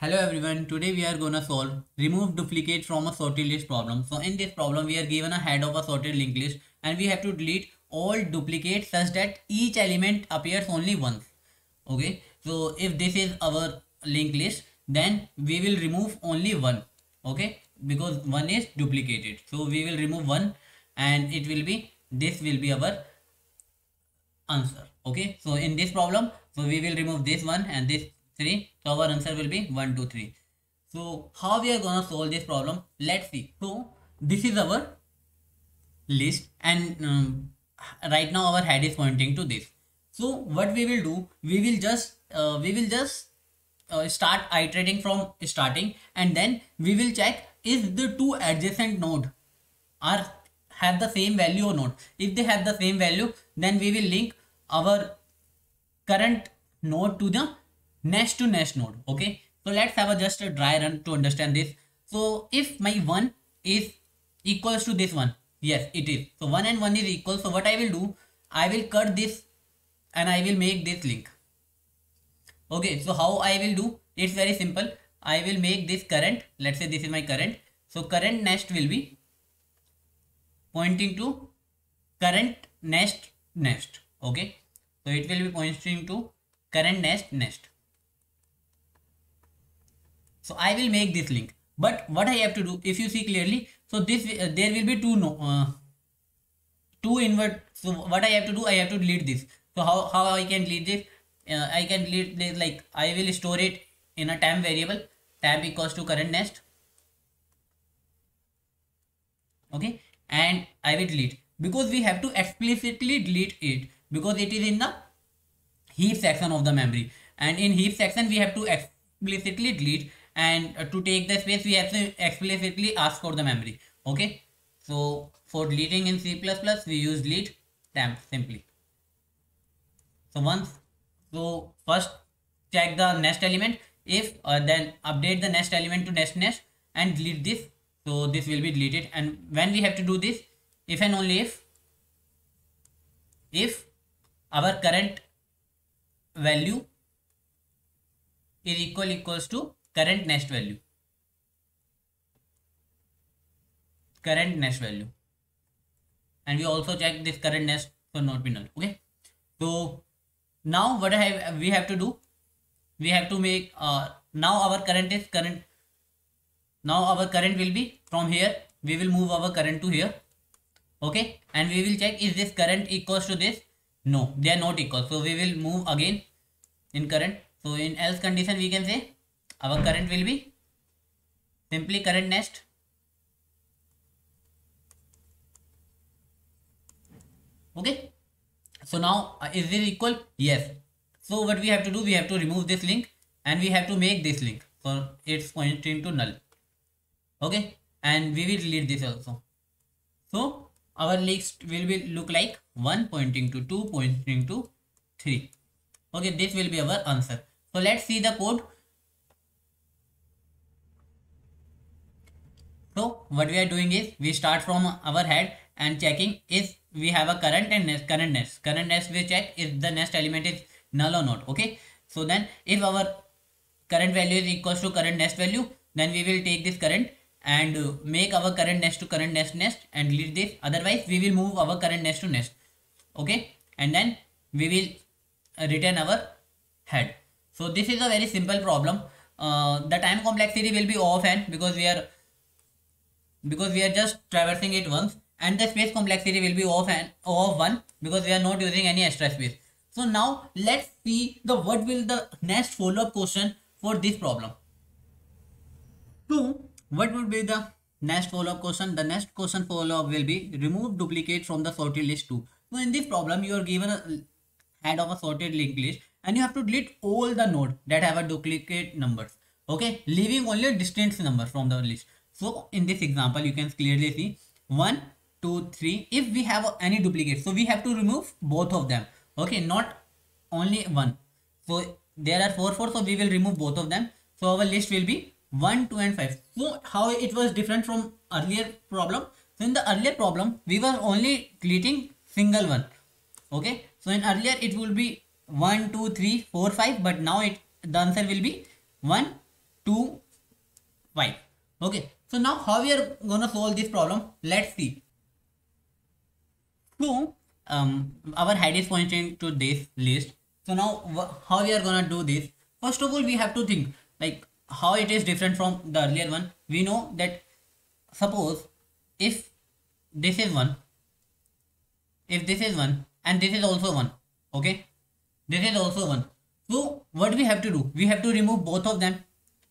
Hello everyone, today we are gonna solve remove duplicate from a sorted list problem. So in this problem we are given a head of a sorted linked list and we have to delete all duplicates such that each element appears only once. Okay, so if this is our linked list then we will remove only one. Okay, because one is duplicated. So we will remove one and it will be this will be our answer. Okay, so in this problem, so we will remove this one and this three. So our answer will be 1 2 3. So how we are gonna solve this problem? Let's see. So this is our list and right now our head is pointing to this. So what we will do, we will just start iterating from starting, and then we will check if the two adjacent node are have the same value or not. If they have the same value, then we will link our current node to the next to next node. Okay, so let's have a just a dry run to understand this. So if my one is equals to this one, yes it is, so 1 and 1 is equal. So what I will do, I will cut this and I will make this link. Okay, so how I will do, it's very simple. I will make this current, let's say this is my current. So current next will be pointing to current next. Okay, so it will be pointing to current next. So I will make this link, but what I have to do, if you see clearly, so this there will be two no two invert. So what I have to do, I have to delete this. So how I can delete this, I can delete this, like I will store it in a temp variable, temp equals to current next. Okay, and I will delete, because we have to explicitly delete it because it is in the heap section of the memory, and in heap section we have to explicitly delete, and to take the space we have to explicitly ask for the memory. Okay, so for deleting in C++ we use delete temp simply. So once, so first check the next element, if then update the next element to next and delete this. So this will be deleted, and when we have to do this, if and only if our current value is equals to current next value, and we also check this current next for not be null. Okay, so now what we have to do, we have to make now our current is current. Now our current will be from here, we will move our current to here. Okay, and we will check is this current equals to this. No, they are not equal, so we will move again in current. So in else condition we can say our current will be simply current next. Okay, so now is this equal? Yes. So what we have to do, we have to remove this link and we have to make this link, so it's pointing to null. Okay, and we will delete this also. So our list will be look like 1 pointing to 2 pointing to 3. Okay, this will be our answer. So let's see the code. So what we are doing is we start from our head and checking if we have a current and current nest we check if the next element is null or not. Okay, so then if our current value is equals to current next value, then we will take this current and make our current next to current next and delete this. Otherwise we will move our current next to next. Okay, and then we will return our head. So this is a very simple problem. The time complexity will be O of n because we are just traversing it once, and the space complexity will be O of 1 because we are not using any extra space. So now let's see the what will the next follow-up question for this problem. So what would be the next follow-up question? The next question follow-up will be remove duplicate from the sorted list 2. So in this problem you are given a head of a sorted linked list and you have to delete all the nodes that have a duplicate numbers. Okay, leaving only a distinct number from the list. So in this example you can clearly see 1 2 3. If we have any duplicate, so we have to remove both of them. Okay, not only one. So there are 4 4, so we will remove both of them. So our list will be 1 2 and 5. So how it was different from earlier problem? So in the earlier problem we were only deleting single one. Okay, so in earlier it will be 1 2 3 4 5, but now the answer will be 1 2 Okay, so now how we are gonna solve this problem? Let's see. So our head is pointing to this list. So now how we are gonna do this? First of all, we have to think like how it is different from the earlier one. We know that suppose if this is one, if this is one and this is also one, okay, this is also one. So what we have to do? We have to remove both of them.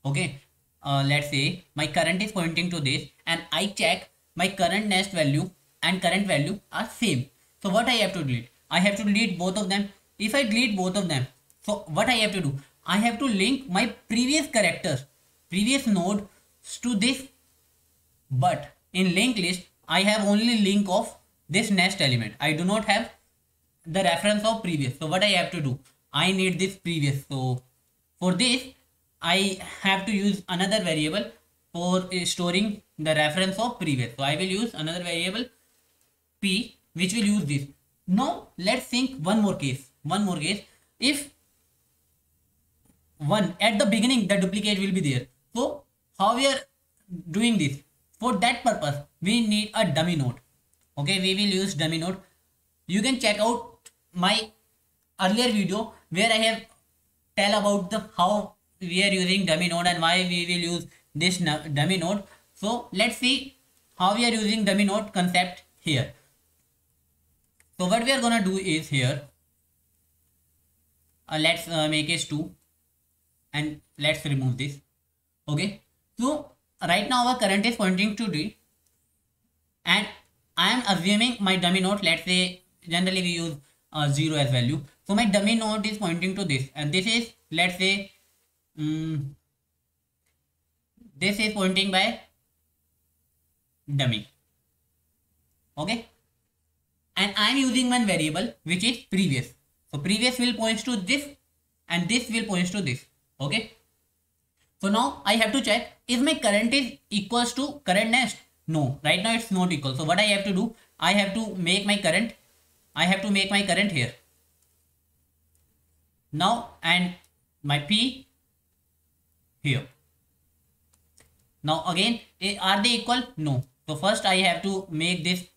Okay, let's say my current is pointing to this and I check my current nest value and current value are same. So what I have to delete? I have to delete both of them. If I delete both of them, so what I have to do? I have to link my previous characters, previous node to this, but in linked list I have only link of this nest element. I do not have the reference of previous. So what I have to do? I need this previous. So for this I have to use another variable for storing the reference of previous. So I will use another variable p which will use this. Now let's think one more case. One more case. If one at the beginning the duplicate will be there. So how we are doing this? For that purpose we need a dummy node. Okay, we will use dummy node. You can check out my earlier video where I have tell about the how we are using dummy node and why we will use this dummy node. So let's see how we are using dummy node concept here. So what we are gonna do is here, let's make it 2 and let's remove this. Okay, so right now our current is pointing to D and I am assuming my dummy node, let's say generally we use 0 as value. So my dummy node is pointing to this and this is, let's say this is pointing by dummy. Okay, and I am using one variable which is previous. So previous will point to this and this will point to this. Okay, so now I have to check if my current is equals to current nest. No, right now it's not equal. So what I have to do? I have to make my current. I have to make my current here. Now and my P here. Now again, are they equal? No. So first I have to make this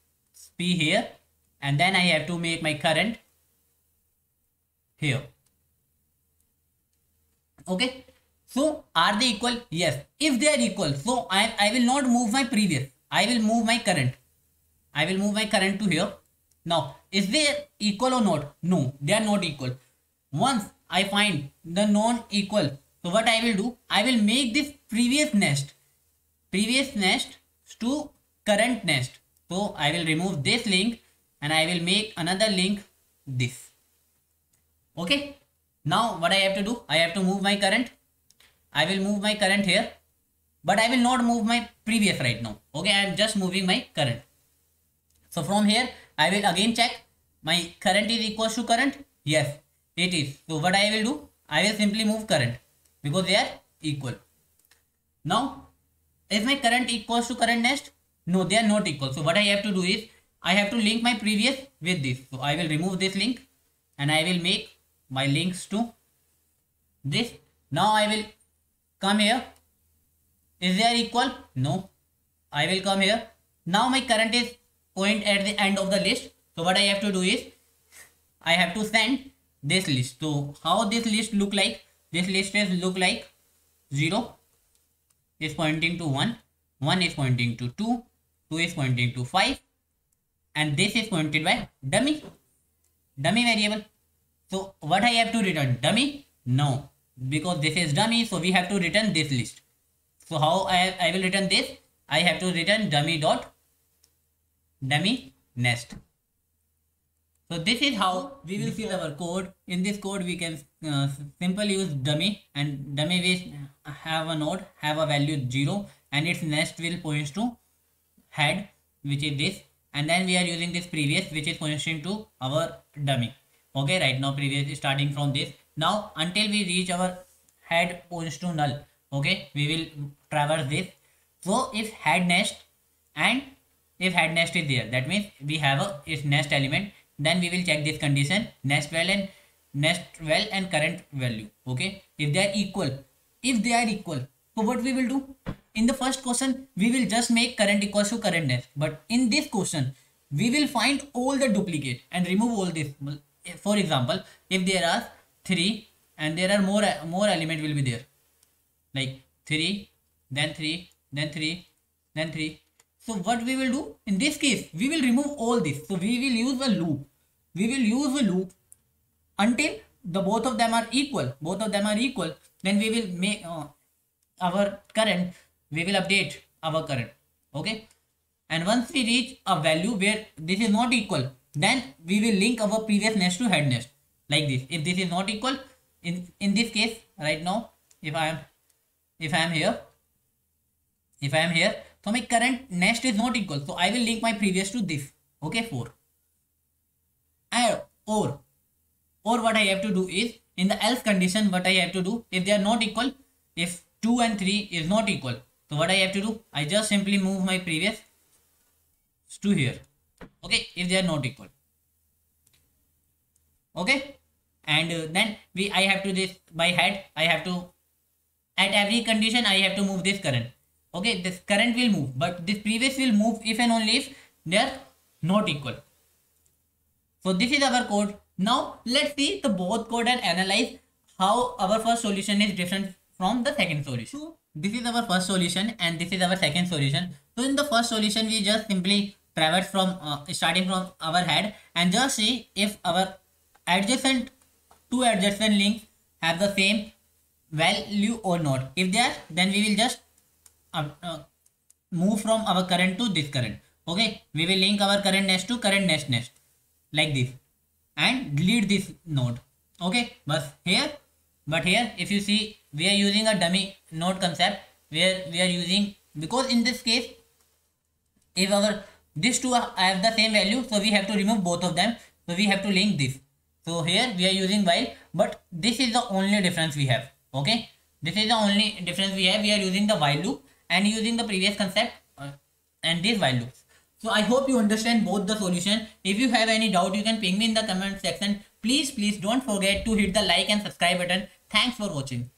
P here and then I have to make my current here. Okay. So are they equal? Yes. If they are equal, so I will not move my previous. I will move my current. I will move my current to here. Now, is they equal or not? No, they are not equal. Once I find the non-equal, so what I will do? I will make this previous nest to current nest. So I will remove this link and I will make another link this. Okay. Now what I have to do? I have to move my current. I will move my current here, but I will not move my previous right now. Okay, I am just moving my current. So from here, I will again check my current is equals to current. Yes, it is. So what I will do? I will simply move current because they are equal. Now, is my current equals to current nest? No, they are not equal. So what I have to do is, I have to link my previous with this. So I will remove this link and I will make my links to this. Now I will come here. Is they are equal? No. I will come here. Now my current is point at the end of the list. So what I have to do is, I have to send this list. So how this list look like? This list is look like 0 is pointing to 1, 1 is pointing to 2, 2 is pointing to 5, and this is pointed by dummy variable. So what I have to return? Dummy? No, because this is dummy, so we have to return this list. So how I will return this? I have to return dummy nest. So this is how we will fill our code. In this code we can simply use dummy, and dummy will have a node, have a value 0, and its nest will point to head, which is this, and then we are using this previous, which is pointing to our dummy. Okay, right now previous is starting from this. Now until we reach our head points to null. Okay, we will traverse this. So if head nest and if head nest is there, that means we have its nest element. Then we will check this condition, nest well and current value. Okay, if they are equal, so what we will do? in the first question we will just make current equals to current nest, but in this question we will find all the duplicate and remove all this. For example, if there are 3 and there are more element will be there, like 3, then 3, then 3, then 3. So what we will do in this case, we will remove all this. So we will use a loop. We will use a loop until the both of them are equal. Then we will make our current. We will update our current. Okay. And once we reach a value where this is not equal, then we will link our previous nest to head nest like this. If this is not equal, in this case right now, if I am here, so my current nest is not equal, so I will link my previous to this. Okay, 4. Or what I have to do is, in the else condition, what I have to do, if they are not equal, if 2 and 3 is not equal, so what I have to do, I just simply move my previous to here. Okay, if they are not equal. Okay, and then I have to this by head, I have to, at every condition I have to move this current. Okay, this current will move, but this previous will move if and only if they are not equal. So this is our code. Now let's see the both code and analyze how our first solution is different from the second solution. So this is our first solution and this is our second solution. So in the first solution we just simply traverse from starting from our head and just see if our two adjacent links have the same value or not. If they are, then we will just move from our current to this current. Okay, we will link our current nest to current nest like this and delete this node. Okay, but here if you see, we are using a dummy node concept where we are using, because in this case if these two have the same value, so we have to remove both of them, so we have to link this. So here we are using while, but this is the only difference we have. Okay, this is the only difference we have. We are using the while loop and using the previous concept and this while loops. So I hope you understand both the solution. If you have any doubt, you can ping me in the comment section. Please don't forget to hit the like and subscribe button. Thanks for watching.